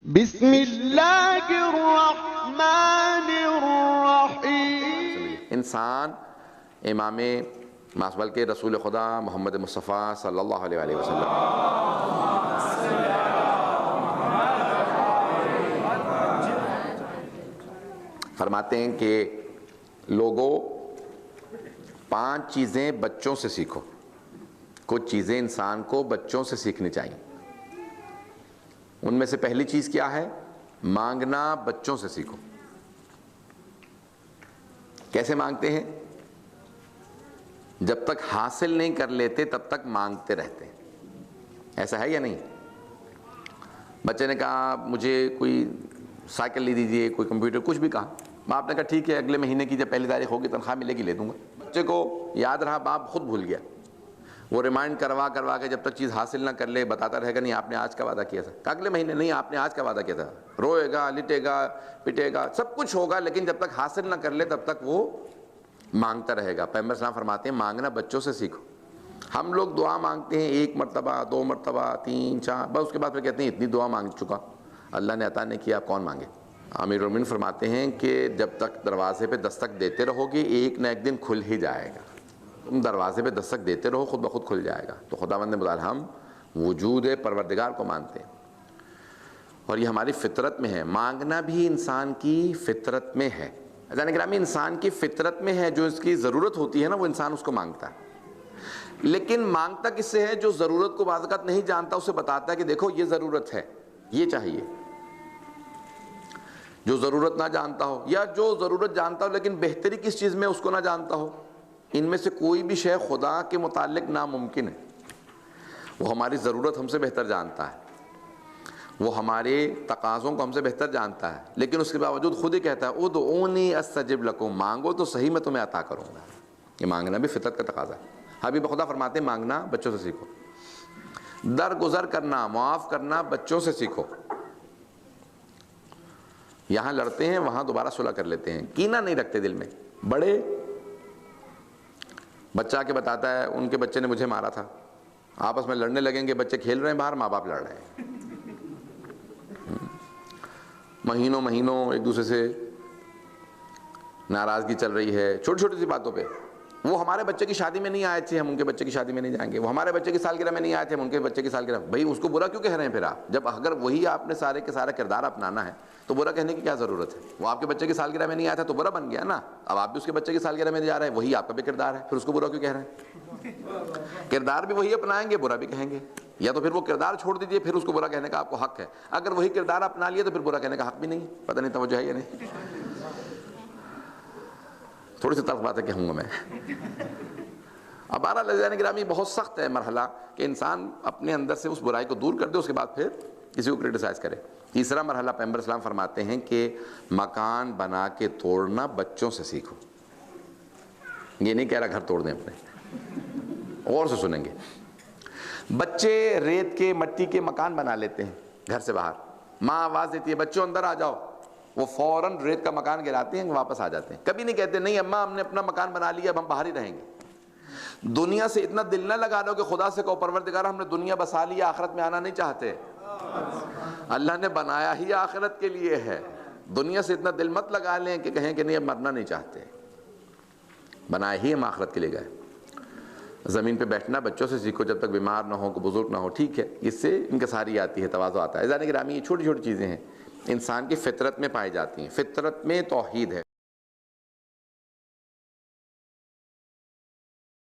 بسم اللہ الرحمن الرحیم۔ انسان امام ماسبل کے رسول خدا محمد مصطفیٰ صلی اللہ علیہ وسلم فرماتے ہیں کہ لوگوں 5 چیزیں بچوں سے سیکھو۔ کچھ چیزیں انسان کو بچوں سے سیکھنی چاہیے۔ ان میں سے پہلی چیز کیا ہے؟ مانگنا بچوں سے سیکھو۔ کیسے مانگتے ہیں؟ جب تک حاصل نہیں کر لیتے تب تک مانگتے رہتے ہیں۔ ایسا ہے یا نہیں؟ بچے نے کہا مجھے کوئی سائیکل لے دیجئے، کوئی کمپیوٹر، کچھ بھی کہا، باپ نے کہا ٹھیک ہے اگلے مہینے کی جب پہلی تاریخ ہوگی تنخواہ ملے گی لے دوں گا۔ بچے کو یاد رہا، باپ خود بھول گیا۔ وہ ریمائنڈ کروا کے جب تک چیز حاصل نہ کر لے بتاتا رہے گا نہیں آپ نے آج کا وعدہ کیا تھا، کہ اگلے مہینے نہیں آپ نے آج کا وعدہ کیا تھا۔ روئے گا، لٹے گا، پٹے گا، سب کچھ ہوگا، لیکن جب تک حاصل نہ کر لے تب تک وہ مانگتا رہے گا۔ پیغمبر صلی اللہ علیہ وسلم فرماتے ہیں مانگنا بچوں سے سیکھو۔ ہم لوگ دعا مانگتے ہیں 1 مرتبہ، 2 مرتبہ، 3، 4، بس اس کے بعد پھر کہتے ہیں اتنی دعا مانگ چکا، اللہ نے عطا نہیں کیا، اب کون مانگے۔ امیر المومنین فرماتے ہیں کہ جب تک دروازے پہ دستک دیتے رہو گے ایک نہ ایک دن کھل ہی جائے گا۔ تم دروازے پہ دستک دیتے رہو، خود بخود کھل جائے گا۔ تو خداوند متعال ہم وجود پروردگار کو مانتے ہیں، اور یہ ہماری فطرت میں ہے۔ مانگنا بھی انسان کی فطرت میں ہے۔ عزیزان گرامی، انسان کی فطرت میں ہے، جو اس کی ضرورت ہوتی ہے نا وہ انسان اس کو مانگتا ہے۔ لیکن مانگتا کس سے ہے؟ جو ضرورت کو بعض اوقات نہیں جانتا اسے بتاتا ہے کہ دیکھو یہ ضرورت ہے، یہ چاہیے۔ جو ضرورت نہ جانتا ہو، یا جو ضرورت جانتا ہو لیکن بہتری کس چیز میں اس کو نہ جانتا ہو، ان میں سے کوئی بھی شے خدا کے متعلق ناممکن ہے۔ وہ ہماری ضرورت ہم سے بہتر جانتا ہے، وہ ہمارے تقاضوں کو ہم سے بہتر جانتا ہے، لیکن اس کے باوجود خود ہی کہتا ہے ادعونی استجب لکم، مانگو تو صحیح میں تمہیں عطا کروں گا۔ یہ مانگنا بھی فطرت کا تقاضا ہے۔ حبیب خدا فرماتے ہیں مانگنا بچوں سے سیکھو، درگزر کرنا، معاف کرنا بچوں سے سیکھو۔ یہاں لڑتے ہیں وہاں دوبارہ صلح کر لیتے ہیں، کینہ نہیں رکھتے دل میں۔ بڑے بچہ کے بتاتا ہے ان کے بچے نے مجھے مارا تھا، آپس میں لڑنے لگیں گے، بچے کھیل رہے ہیں باہر، ماں باپ لڑ رہے ہیں، مہینوں ایک دوسرے سے ناراضگی چل رہی ہے چھوٹی چھوٹی سی باتوں پہ۔ وہ ہمارے بچے کی شادی میں نہیں آئے تھے، ہم ان کے بچے کی شادی میں نہیں جائیں گے۔ وہ ہمارے بچے کی سالگرہ میں نہیں آئے تھے، ہم ان کے بچے کی سالگرہ۔ بھائی اس کو برا کیوں کہہ رہے ہیں پھر آپ؟ جب اگر وہی آپ نے سارے کے سارا کردار اپنانا ہے تو برا کہنے کی کیا ضرورت ہے؟ وہ آپ کے بچے کی سالگرہ میں نہیں آیا تھا تو برا بن گیا نا۔ اب آپ بھی اس کے بچے کی سالگرہ میں جا رہے ہیں، وہی آپ کا بھی کردار ہے، پھر اس کو برا کیوں کہہ رہے ہیں؟ کردار بھی وہی اپنائیں گے، برا بھی کہیں گے، یا تو پھر وہ کردار چھوڑ دیجئے، پھر اس کو برا کہنے کا آپ کو حق ہے۔ اگر وہی کردار اپنا لیا تو پھر برا کہنے کا حق بھی نہیں۔ پتہ نہیں توجہ ہے یا نہیں؟ تھوڑی سی تلخ باتیں کہوں گا میں۔ اب بہرحال عزیزان گرامی بہت سخت ہے مرحلہ کہ انسان اپنے اندر سے اس برائی کو دور کر دے، اس کے بعد پھر کسی کو کرٹیسائز کرے۔ تیسرا مرحلہ پیغمبر اسلام فرماتے ہیں کہ مکان بنا کے توڑنا بچوں سے سیکھو۔ یہ نہیں کہہ رہا گھر توڑ دیں اپنے، غور سے سنیں گے۔ بچے ریت کے مٹی کے مکان بنا لیتے ہیں گھر سے باہر، ماں آواز دیتی ہے بچوں اندر آ جاؤ، وہ فوراً ریت کا مکان گراتے ہیں، واپس آ جاتے ہیں۔ کبھی نہیں کہتے نہیں اماں ہم نے اپنا مکان بنا لیا اب ہم باہر ہی رہیں گے۔ دنیا سے اتنا دل نہ لگا لو کہ خدا سے کہو پروردگار ہم نے دنیا بسا لی، آخرت میں آنا نہیں چاہتے۔ اللہ نے بنایا ہی آخرت کے لیے ہے۔ دنیا سے اتنا دل مت لگا لیں کہ کہیں کہ نہیں اب مرنا نہیں چاہتے، بنایا ہی ہم آخرت کے لیے گئے۔ زمین پہ بیٹھنا بچوں سے سیکھو جب تک بیمار نہ ہو، کوئی بزرگ نہ ہو، ٹھیک ہے، اس سے انکساری آتی ہے، تواضع آتا ہے۔ عزیزان گرامی یہ چھوٹی چھوٹی چیزیں ہیں، انسان کی فطرت میں پائی جاتی ہیں۔ فطرت میں توحید ہے۔